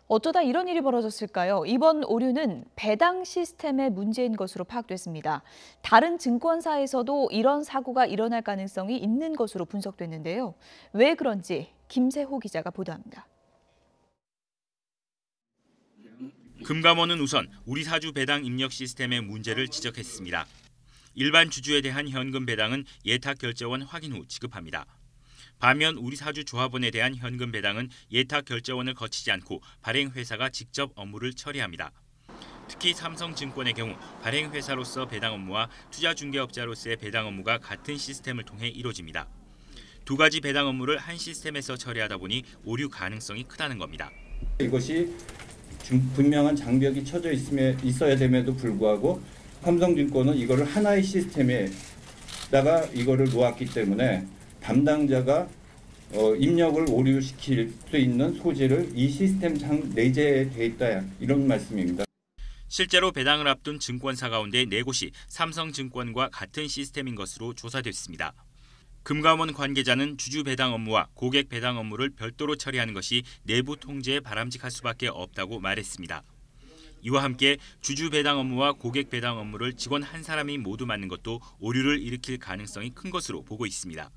어쩌다 이런 일이 벌어졌을까요? 이번 오류는 배당 시스템의 문제인 것으로 파악됐습니다. 다른 증권사에서도 이런 사고가 일어날 가능성이 있는 것으로 분석됐는데요. 왜 그런지 김세호 기자가 보도합니다. 금감원은 우선 우리사주 배당 입력 시스템의 문제를 지적했습니다. 일반 주주에 대한 현금 배당은 예탁결제원 확인 후 지급합니다. 반면 우리사주 조합원에 대한 현금 배당은 예탁결제원을 거치지 않고 발행회사가 직접 업무를 처리합니다. 특히 삼성증권의 경우 발행회사로서 배당 업무와 투자중개업자로서의 배당 업무가 같은 시스템을 통해 이루어집니다. 두 가지 배당 업무를 한 시스템에서 처리하다 보니 오류 가능성이 크다는 겁니다. 이것이 분명한 장벽이 쳐져 있어야 됨에도 불구하고 삼성증권은 이거를 하나의 시스템에다가 이거를 놓았기 때문에 담당자가 입력을 오류시킬 수 있는 소지를 이 시스템 내재에 돼 있다 이런 말씀입니다. 실제로 배당을 앞둔 증권사 가운데 4곳이 삼성증권과 같은 시스템인 것으로 조사됐습니다. 금감원 관계자는 주주 배당 업무와 고객 배당 업무를 별도로 처리하는 것이 내부 통제에 바람직할 수밖에 없다고 말했습니다. 이와 함께 주주 배당 업무와 고객 배당 업무를 직원 한 사람이 모두 맡는 것도 오류를 일으킬 가능성이 큰 것으로 보고 있습니다.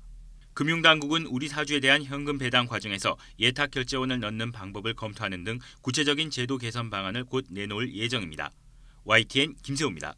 금융당국은 우리사주에 대한 현금 배당 과정에서 예탁결제원을 넣는 방법을 검토하는 등 구체적인 제도 개선 방안을 곧 내놓을 예정입니다. YTN 김세호입니다.